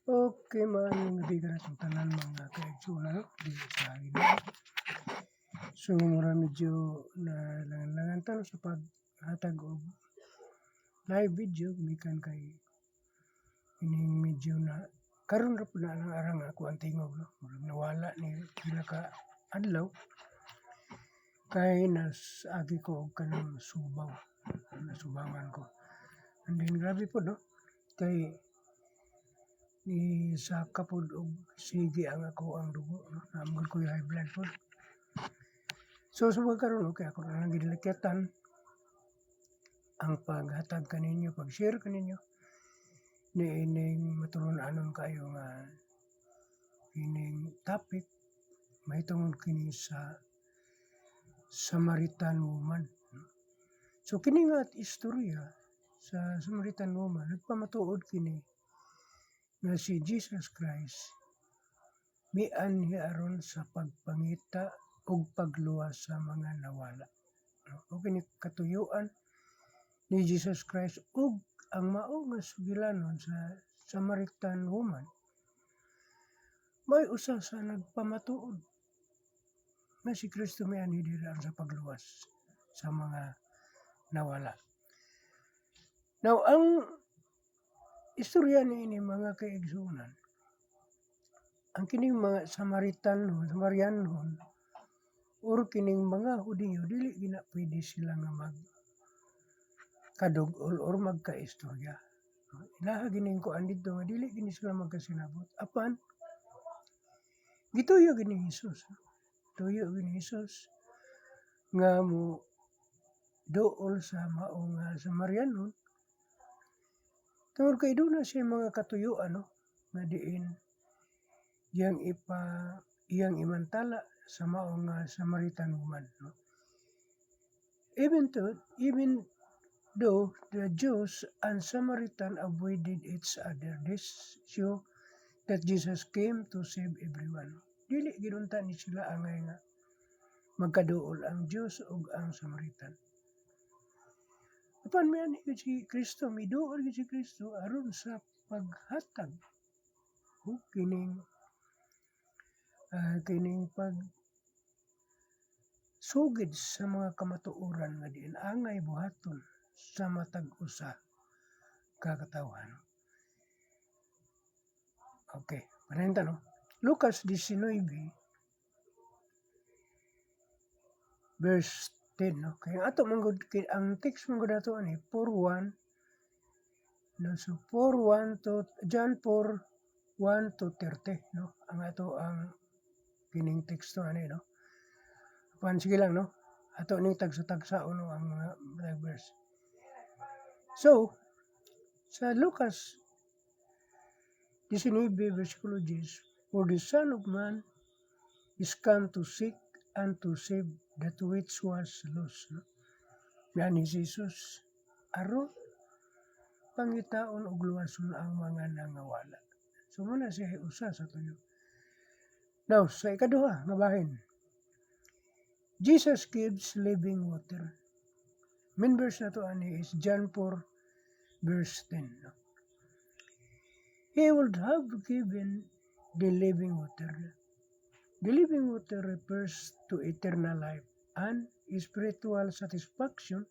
Okay, maayong gabi ka na sa tanan mga kaigsunan di sa Ginoo. So mura medyo nalangan talo sa paghatag og live video gikan kay ining medyo na karon ra pud na lang arang ako ang tingog no. Murag nawala ni pila ka adlaw kay agi ko og kanang subaw. Nasubangan ko. And then grabe po no. Kay ni saka pod og sige ang ako ang dugo no. Naamgod ko high blood pod. So subag karon okay ako na lang gidilikyatan ang paghatag kaninyo, pag-share kaninyo ni ining matulun-anon kayo nga ining topic mahitungod kini sa Samaritan woman. So kini nga istorya sa Samaritan woman nagpamatuod kini na si Jesus Christ mianhi aron sa pagpangita ug pagluwas sa mga nawala. O kini katuyuan ni Jesus Christ ug ang mao nga sugilanon sa Samaritan woman may usa sa nagpamatuod na si Kristo mianhi diri sa pagluwas sa mga nawala. Now ang istorya niini mga kaigsunan, ang kining mga Samarianon or kining mga Hudiyo dili gina pwede sila nga magkadugol or magkaistorya. Ilaha gining kuan dito nga dili gini sila magkasinabot. Apan gituyo gini Hesus. Tuyo gini Hesus nga mo duol sa mao nga Samarianon. Tungod kay doon na siya mga katuyuan no nga diin iyang imantala sa mao nga Samaritan woman no. Even though the Jews and Samaritan avoided each other, this show that Jesus came to save everyone. Dili gidunta ni sila angay nga magkaduol ang Jews ug ang Samaritan. Apan miani si Kristo, miduol si Kristo aron sa paghatag ug kining pag sugid sa mga kamatuoran nga diin angay buhaton sa matag usa ka katawhan. Okay, panayta no. Lucas 19 verse 10 no. Kaya ato manggod ang text manggod ato ani 4:1 no. So 4:1 to John 4:1 to 30 no. Ang ato ang kining teksto ani no. Pan sige lang no. Ato ning tagsa-tagsa no ang mga verse. So sa Lucas 19 versikulo 10, for the Son of Man is come to seek and to save that which was lost. No? Yan ni Jesus aron pangitaon og luwason ang mga nangawala. So muna siya usa sa tuyo. Now sa ikaduha nga bahin, Jesus gives living water. Main verse na to ani is John 4 verse 10. No? He would have given the living water. The living water refers to eternal life and spiritual satisfaction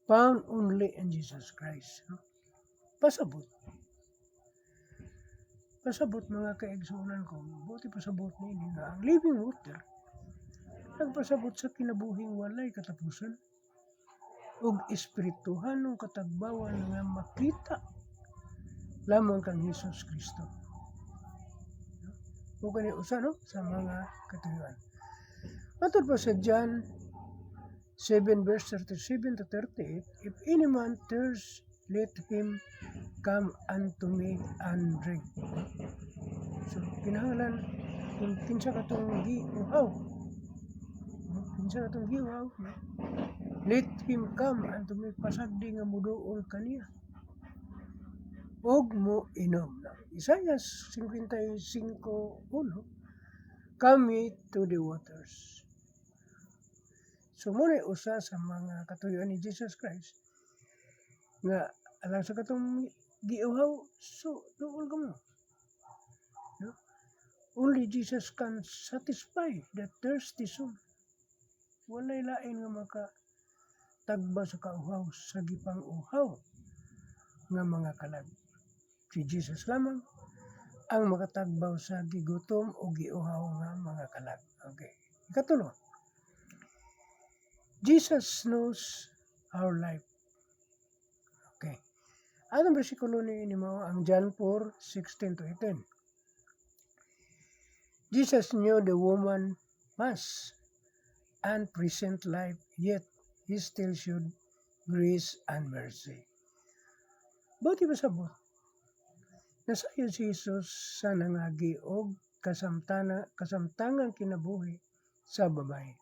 found only in Jesus Christ. No? Pasabot. Pasabot mga kaigsunan ko, buti pasabot ni ini nga ang living water nagpasabot sa kinabuhing walay katapusan ug espirituhanong katagbawan nga makita lamang kang Hesus Kristo. O kani usa no sa mga katuyuan. Matod pa sa John 7 verse 37 to 38, if any man thirst, let him come unto me and drink. So kinahanglan kung kinsa katong giuhaw, let him come unto me, pasagdi nga muduol kaniya og mo inom. Isaiah 55:1, come ye to the waters. So muna usa sa mga katuyuan ni Jesus Christ nga alang sa katong giuhaw, so duol ka mo. No? Only Jesus can satisfy the thirsty soul. Walay lain nga makatagba sa kauhaw sa gipang uhaw nga mga kalag. Si Jesus lamang ang makatagbaw sa gigutom o giuhaw nga mga kalag. Okay. Ikatulo, Jesus knows our life. Okay. Anong bersikulo ni mo ang John 4:16-18? Jesus knew the woman past and present life, yet he still showed grace and mercy. Buti ba sabot? Nasayo si Jesus sa nangagi og kasamtangang kinabuhi sa babae.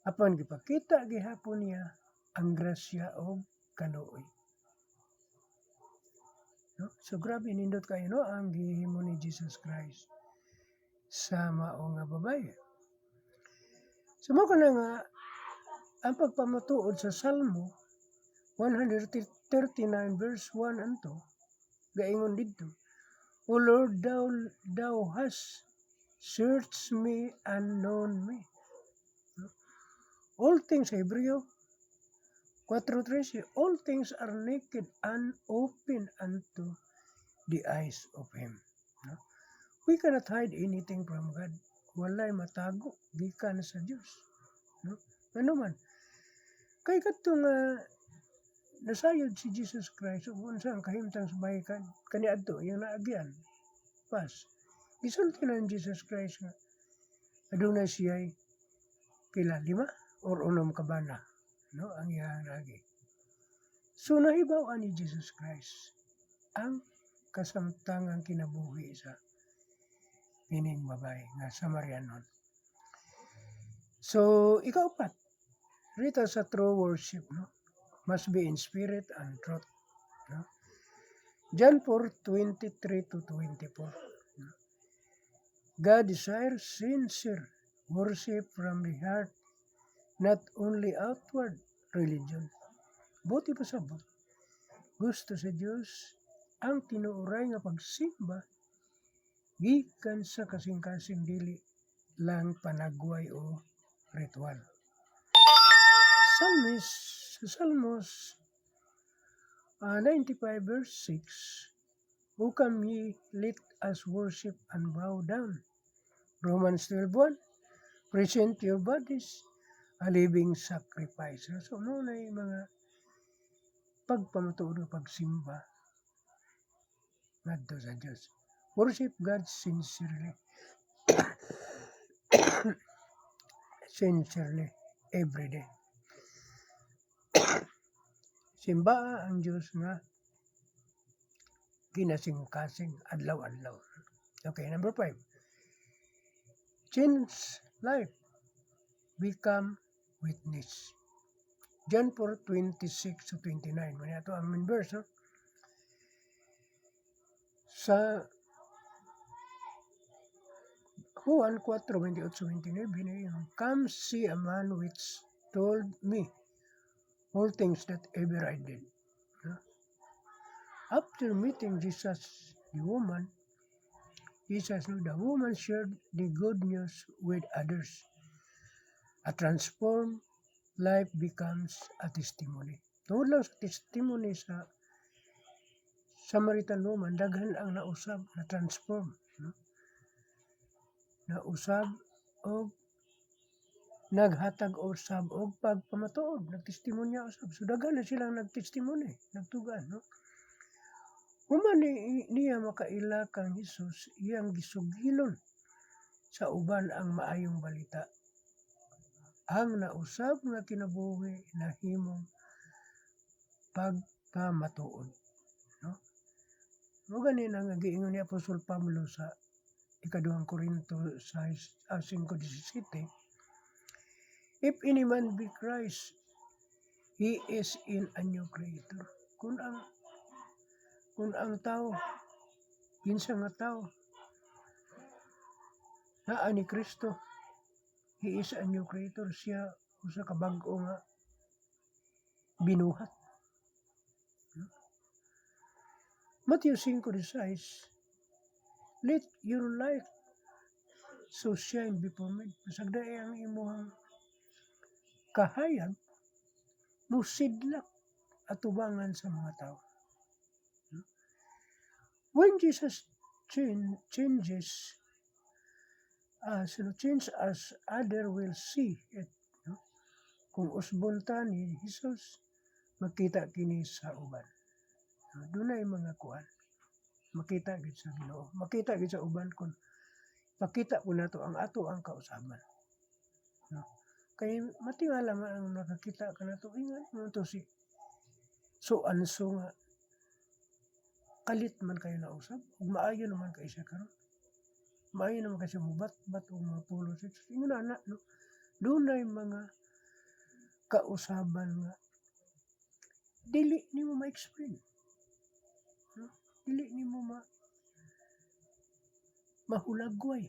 Apan gipakita gihapon niya ang grasya og kaluoy. No? So grabe nindot kayo no ang gihimo ni Jesus Christ sa mao nga babae. So mo kana nga ang pagpamatuod sa Salmo 139 verse 1 and 2 gaingon didto, O Lord, thou hast searched me and known me. All things, Hebreo 4:13, all things are naked and open unto the eyes of Him. No? We cannot hide anything from God. Walay matago, gikan sa Diyos. No? Ano man? Kay katong nasayod si Jesus Christ, unsa ang kahimtang sa bahay kaniadto, yung naagyan, pas. Gisulti na ni Jesus Christ nga, adunay siya'y pila, 5 or 6 kabana, no, ang iyang lagi. So nahibaw ni Jesus Christ ang kasamtangang kinabuhi sa pining babae nga Samarianon. So ikaupat, rito sa true worship, no, must be in spirit and truth. No? John 4:23-24. No? God desires sincere worship from the heart, not only outward religion. Buti pa sabot. Gusto sa Diyos ang tinuuray nga pagsimba gikan sa kasing-kasing dili lang panagway o ritual. Salmos 95 verse 6, O come ye, let us worship and bow down. Romans 12:1, present your bodies a living sacrifice. So, muna yung mga pagpamatuod o pagsimba ngadto sa Diyos. Worship God sincerely. Sincerely, every day. Simba ang Diyos nga kinasing-kasing adlaw-adlaw. Okay, number 5. Change life. Become witness. John 4:26-29. Muna ito ang main verse. No? Sa Juan 4:28-29, come see a man which told me all things that ever I did. No? After meeting Jesus, the woman shared the good news with others. A transformed life becomes a testimony. Tungod lang sa testimony sa Samaritan woman, daghan ang nausab, na-transform. No? Nausab o naghatag usab o pagpamatuod, nagtestimonya usab. So daghan na silang nagtestimony, nagtugan. No? Human niya makaila kang Jesus, iyang gisugilon sa uban ang maayong balita. Ang nausab nga kinabuhi na himong pagpamatuod. No? Mo ganin ang giingon ni Apostol Pablo sa ikaduhang Korinto 5:17. If any man be Christ, he is in a new creator. Kung ang tao, kinsa nga tao, naa ni Kristo, he is a new creator. Siya usa ka bag-o nga binuhat. Matthew 5:16, let your light so shine before men. Pasagday ang imuhang kahayag musidlak at tubangan sa mga tao. When Jesus changes change us, other will see it. No? Kung usbunta ni Jesus, makita kini sa uban. Doon ay mga kuan. Makita gid sa Ginoo. Makita gid sa uban kung makita po nato ang ato ang kausaban. No? Kay matingala man ang nakakita ka nato ingan mo to si so anso nga kalit man kayo na usab ug maayo naman kay siya karon. Maayo naman kasi mubat-bat o mga pulo sa ingon na no. Dunay mga kausaban nga dili nimo ma-explain. No? Dili nimo mahulagway.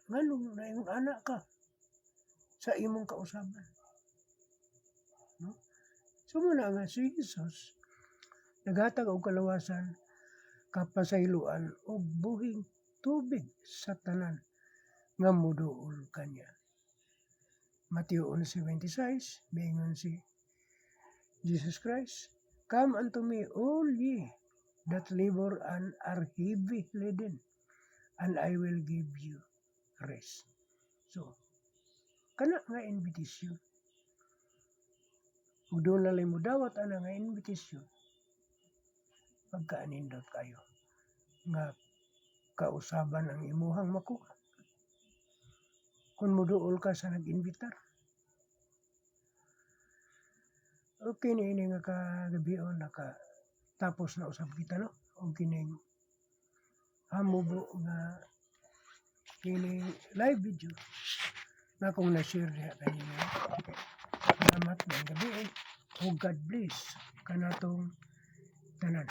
Nganong naingon anak ka sa imong kausaban. No? So muna nga si Jesus naghatag og kalawasan kapasayloan o buhing tubig sa tanan nga moduol kanya. Mateo 11:26, mingon si Jesus Christ, come unto me all ye that labor and are heavy laden, and I will give you rest. So, kana nga invitation. Ug doon na lang mo dawat ana nga invitation. Pagkaanindot kayo nga kausaban ang imuhang makuha. Kung moduol ka sa nag-invitar. Okay na ini nga kagabion nakatapos na usab kita no. O kining hamubo nga kining live video na kung na-share niya kanina. Salamat ng gabi. O God bless kanatong tanan.